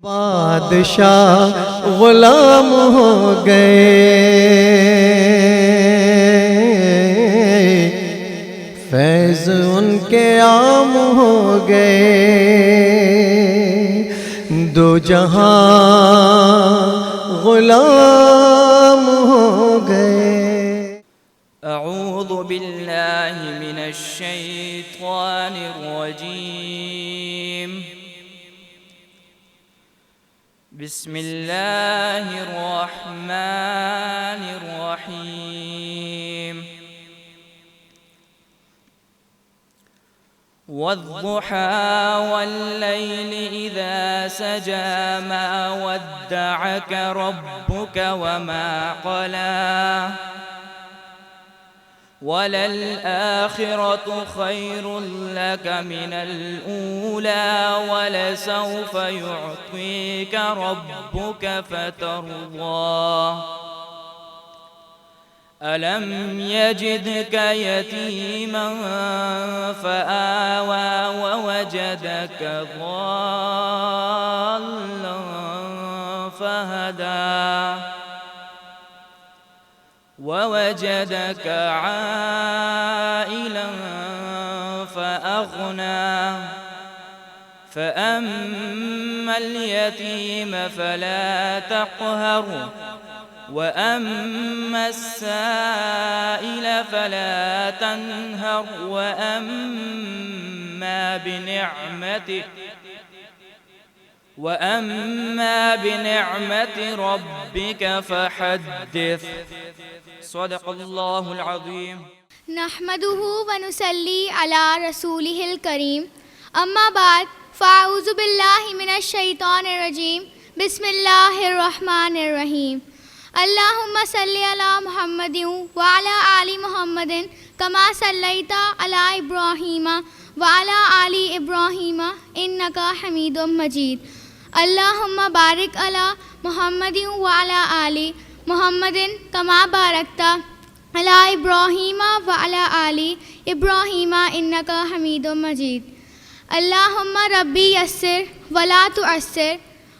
بادشاہ غلام ہو گئے، فیض ان کے عام ہو گئے، دو جہاں غلام ہو گئے۔ اعوذ باللہ من الشیطان الرجیم، بسم اللہ الرحمن الرحیم۔ والضحى والليل إذا سجى ما ودعك ربك وما قلى وللآخرة خير لك من الأولى ولسوف يعطيك ربك فترضى ألم يجدك يتيما فآوى ووجدك ضالا فهدى ووجدك عائلا فأغنى فأما اليتيم فلا تقهر وأما السائل فلا تنهر وأما بنعمة ربك فحدث۔ صدق اللہ العظیم۔ نحمدہ ونصلی علی رسولہ الکریم، اما بعد فاعوذ باللہ من الشیطان الرجیم، بسم اللہ الرحمن الرحیم۔ اللہم صلی علی محمد وعلی آل محمد کما صلیت علی ابراہیم وعلی آل ابراہیم انک حمید مجید۔ اللہم بارک علی محمد وعلی آل محمد کما بارکت علی ابراہیم وعلی آل ابراہیم انک حمید مجید۔ اللہم ربی یسر ولا تعسر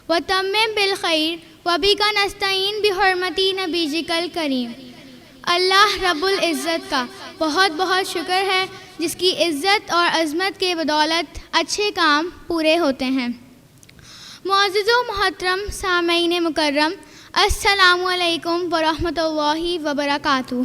وتمم بالخیر وبک نستعین بحرمت نبیک الکریم۔ اللہ رب العزت کا بہت بہت شکر ہے جس کی عزت اور عظمت کے بدولت اچھے کام پورے ہوتے ہیں۔ معزز و محترم سامعین مکرم، السلام علیکم ورحمۃ اللہ وبرکاتہ۔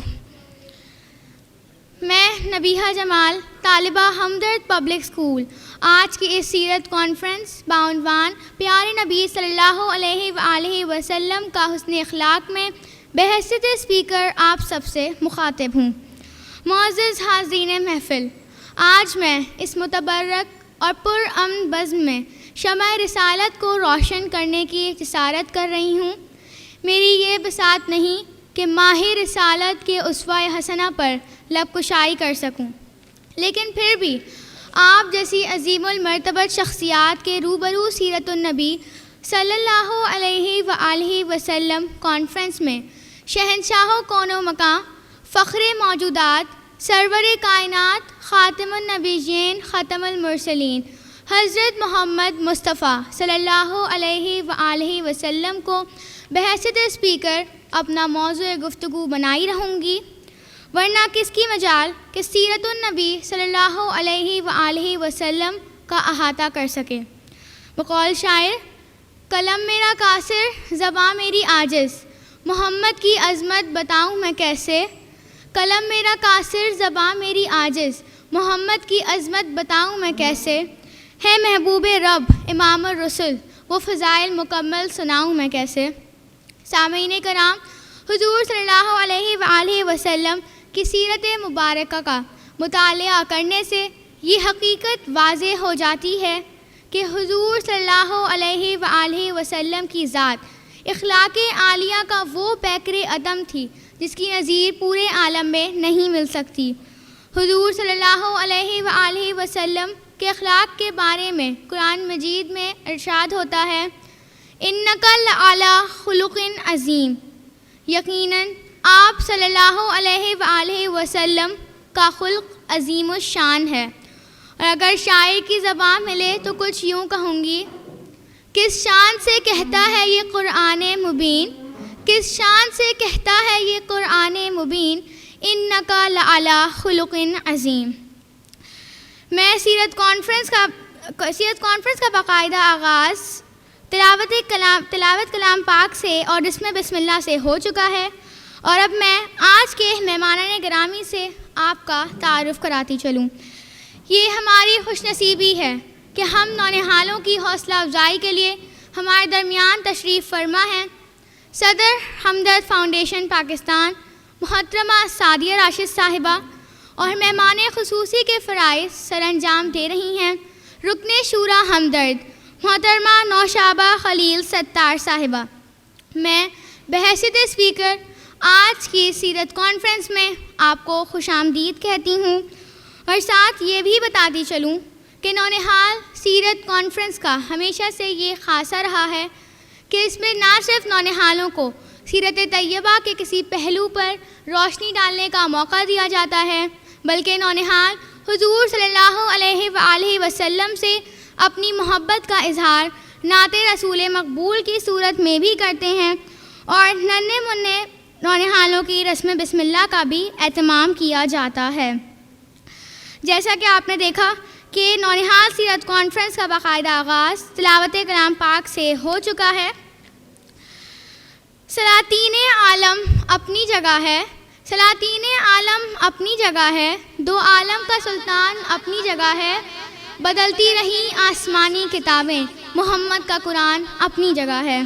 میں نبیہہ جمال، طالبہ ہمدرد پبلک اسکول، آج کی اس سیرت کانفرنس بعنوان پیارے نبی صلی اللہ علیہ وآلہ وسلم کا حسن اخلاق میں بحیثیت اسپیکر آپ سب سے مخاطب ہوں۔ معزز حاضرین محفل، آج میں اس متبرک اور پرامن بزم میں شمع رسالت کو روشن کرنے کی جسارت کر رہی ہوں۔ میری یہ بساط نہیں کہ ماہ رسالت کے اسوہ حسنہ پر لب کشائی کر سکوں، لیکن پھر بھی آپ جیسی عظیم المرتبت شخصیات کے روبرو سیرت النبی صلی اللہ علیہ وآلہ وسلم کانفرنس میں شہنشاہ و کون و مکان، فخر موجودات، سرور کائنات، خاتم النبیین، ختم المرسلین حضرت محمد مصطفیٰ صلی اللہ علیہ وآلہ وسلم کو بحیثیت اسپیکر اپنا موضوع گفتگو بنائی رہوں گی، ورنہ کس کی مجال کہ سیرت النبی صلی اللہ علیہ وآلہ وسلم کا احاطہ کر سکے۔ بقول شاعر، قلم میرا قاصر زباں میری عاجز، محمد کی عظمت بتاؤں میں کیسے۔ قلم میرا قاصر زباں میری عاجز، محمد کی عظمت بتاؤں میں کیسے۔ ہے محبوب رب امام الرسل، وہ فضائل مکمل سناؤں میں کیسے۔ سامعین کرام، حضور صلی اللہ علیہ وآلہ وسلم کی سیرت مبارکہ کا مطالعہ کرنے سے یہ حقیقت واضح ہو جاتی ہے کہ حضور صلی اللہ علیہ وآلہ وسلم کی ذات اخلاق عالیہ کا وہ پیکر عدم تھی جس کی نظیر پورے عالم میں نہیں مل سکتی۔ حضور صلی اللہ علیہ وآلہ وسلم کے اخلاق کے بارے میں قرآن مجید میں ارشاد ہوتا ہے، اِنَّکَ لَعَلیٰ خُلُقٍ عظیم، یقیناً آپ صلی اللہ علیہ وآلہ وسلم کا خلق عظیم الشان ہے۔ اور اگر شاعر کی زبان ملے تو کچھ یوں کہوں گی کس شان سے کہتا ہے یہ قرآن مبین، کس شان سے کہتا ہے یہ قرآن مبین، انک لعلی خلق عظیم۔ میں سیرت کانفرنس کا باقاعدہ آغاز تلاوت کلام پاک سے اور اسم بسم اللہ سے ہو چکا ہے، اور اب میں آج کے مہمانان گرامی سے آپ کا تعارف کراتی چلوں۔ یہ ہماری خوش نصیبی ہے کہ ہم نونہالوں کی حوصلہ افزائی کے لیے ہمارے درمیان تشریف فرما ہیں صدر ہمدرد فاؤنڈیشن پاکستان محترمہ سعدیہ راشد صاحبہ، اور مہمان خصوصی کے فرائض سر انجام دے رہی ہیں رکن شورا ہمدرد محترمہ نوشابہ خلیل ستار صاحبہ۔ میں بحیثیت اسپیکر آج کی سیرت کانفرنس میں آپ کو خوش آمدید کہتی ہوں، اور ساتھ یہ بھی بتاتی چلوں کہ نونہال سیرت کانفرنس کا ہمیشہ سے یہ خاصہ رہا ہے کہ اس میں نہ صرف نونہالوں کو سیرت طیبہ کے کسی پہلو پر روشنی ڈالنے کا موقع دیا جاتا ہے، بلکہ نونہال حضور صلی اللہ علیہ وآلہ وسلم سے اپنی محبت کا اظہار نعت رسول مقبول کی صورت میں بھی کرتے ہیں، اور ننھے منھے نونہالوں کی رسم بسم اللہ کا بھی اہتمام کیا جاتا ہے۔ جیسا کہ آپ نے دیکھا کہ نونہال سیرت کانفرنس کا باقاعدہ آغاز تلاوت کلام پاک سے ہو چکا ہے۔ سلاطین عالم اپنی جگہ ہے، سلاطین عالم اپنی جگہ ہے، دو عالم کا سلطان اپنی جگہ ہے، بدلتی رہی آسمانی کتابیں، محمد کا قرآن اپنی جگہ ہے۔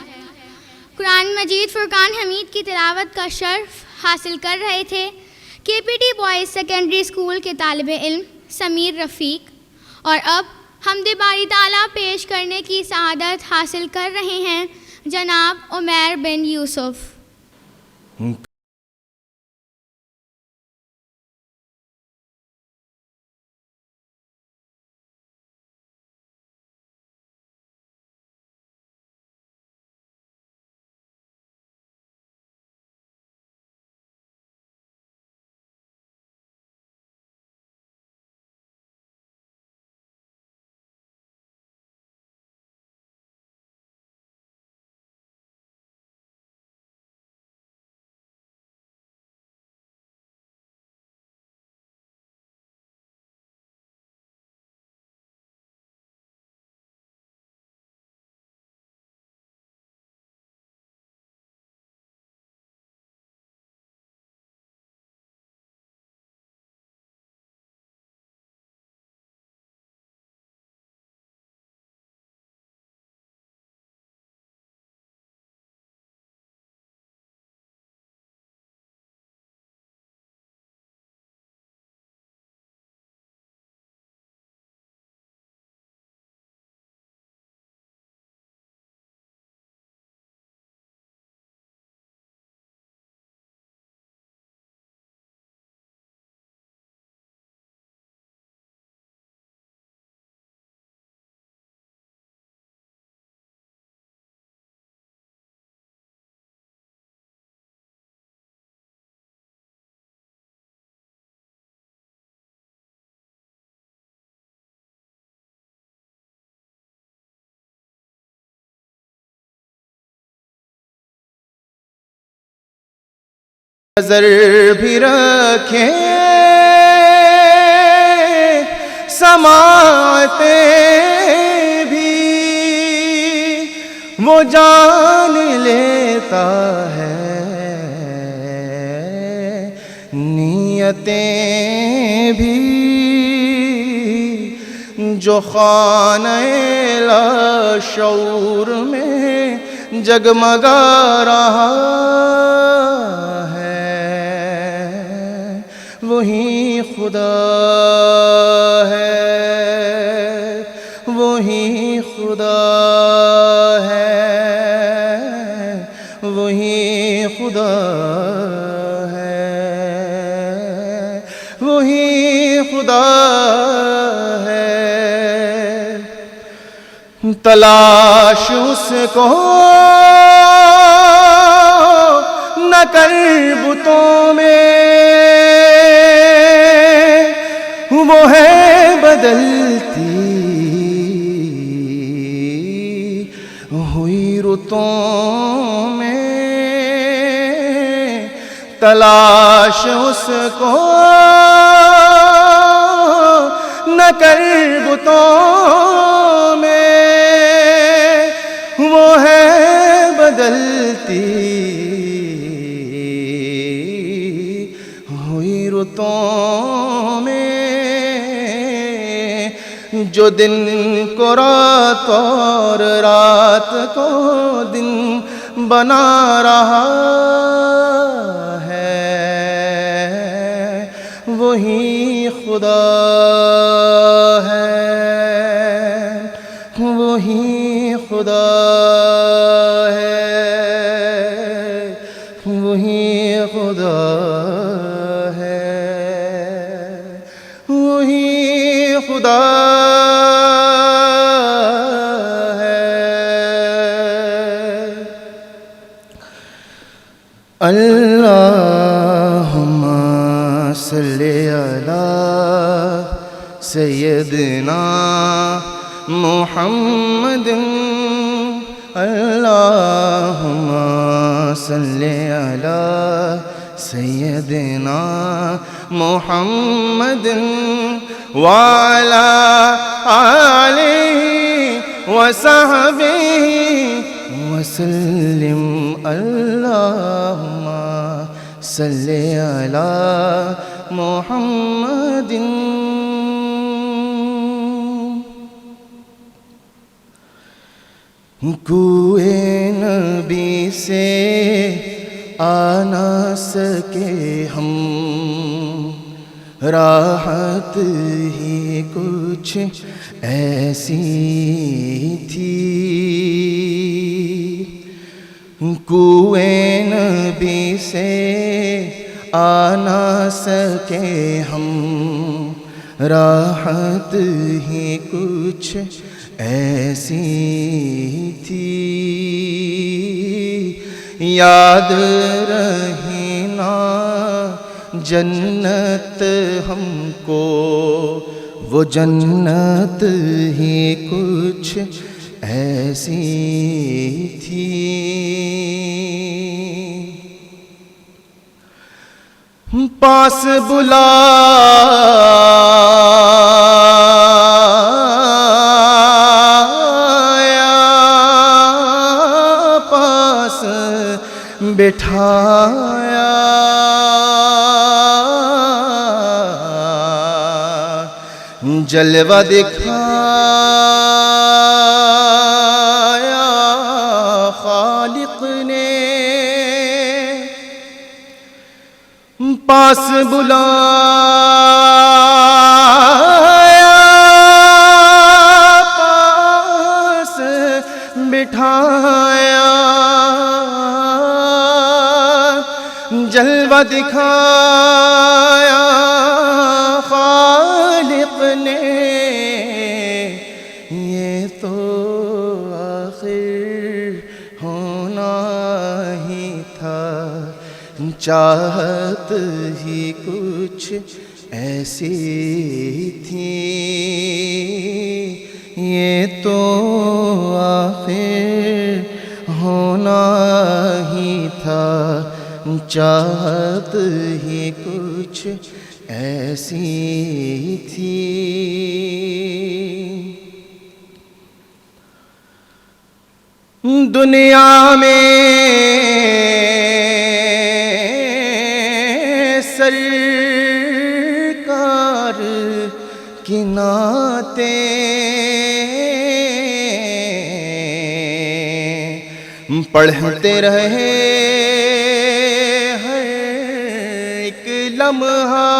قرآن مجید فرقان حمید کی تلاوت کا شرف حاصل کر رہے تھے کے P T boys secondary school کے طالب علم سمیر رفیق، اور اب حمد باری تعالیٰ پیش کرنے کی سعادت حاصل کر رہے ہیں جناب عمیر بن یوسف۔ نظر بھی رکھیں سماعتیں بھی، وہ جان لیتا ہے نیتیں بھی، جو خانہ لاشعور میں جگمگا رہا ہے، وہی خدا ہے، وہی خدا ہے، وہی خدا ہے، وہی خدا ہے۔ تلاش اس کو نہ کر بتوں میں، وہ ہے بدلتی رتوں میں تلاش اس کو نہ کر بتوں میں، وہ ہے بدلتی ہوئی رتوں میں، جو دن کو رات اور رات کو دن بنا رہا ہے، وہی خدا ہے، وہی خدا ہے، وہی خدا ہے، وہی خدا ہے۔ اللہم صلی علی سیدنا محمد، اللہم صلی علی سیدنا محمد وعلی آلہ وصحبہ وسلم، اللہم صلی علی محمد۔ کوئے نبی سے آ نہ سکے ہم، راحت ہی کچھ ایسی تھی، کوئے نبی سے آ نہ سکے ہم، راحت ہی کچھ ایسی تھی، یاد رہی نا جنت ہم کو، وہ جنت ہی کچھ ایسی تھی، پاس بلایا، پاس بٹھایا، جلوہ دکھایا خالق نے، پاس بلایا، پاس بٹھایا، جلوہ دکھایا خالق نے، یہ تو آخر ہونا ہی تھا، چاہت ہی کچھ ایسی تھی، یہ تو آخر ہونا ہی تھا، چاہت ہی کچھ ایسی تھی، دنیا میں سرکار کی نعتیں پڑھتے رہے ہر ایک لمحہ،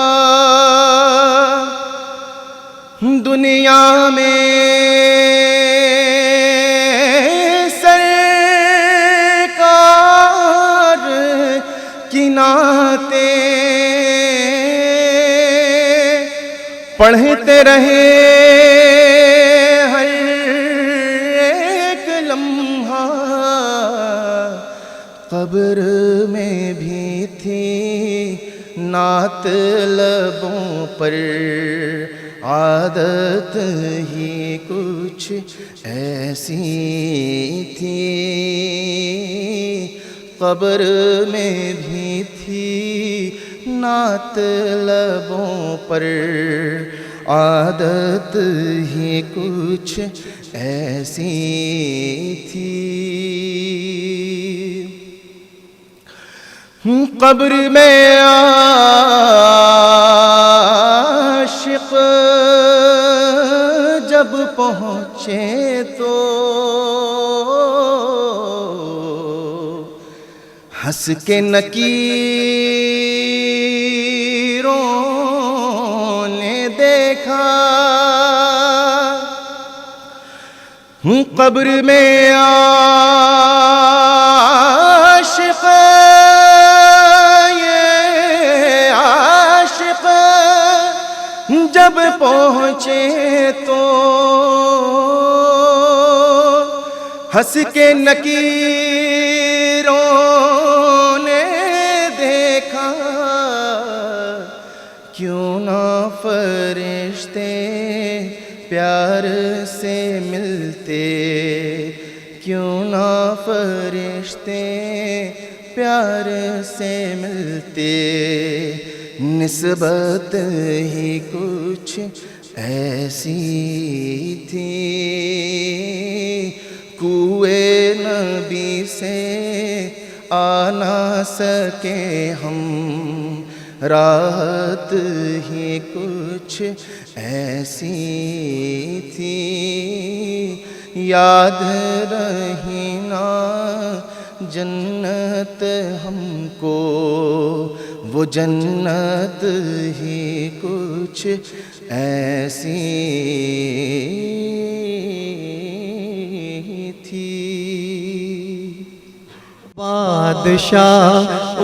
دنیا میں سرکار کی نعتیں پڑھتے رہے ہر ایک لمحہ، قبر میں بھی تھی نعت لبوں پر، عادت ہی کچھ کچھ ایسی تھی، قبر میں بھی تھی نعت لبوں پر، عادت ہی کچھ ایسی تھی۔ قبر میں عاشق جب پہنچے تو ہنس کے نکیروں نے دیکھا، قبر میں عاشق جب پہنچے تو ہنس کے نکیروں نے دیکھا، کیوں نہ فرشتے پیار سے ملتے، کیوں نہ فرشتے پیار سے ملتے، نسبت ہی کچھ ایسی تھی، کوئے نبی سے آ نہ سکے ہم، راحت ہی کچھ ایسی تھی، یاد رہی نا جنت ہم کو، وہ جنت ہی کچھ ایسی تھی۔ بادشاہ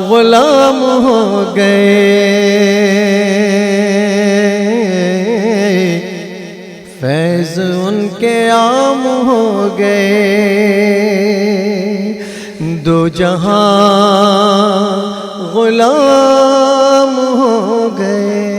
غلام ہو گئے، فیض ان کے عام ہو گئے، دو جہاں غلام ہو گئے۔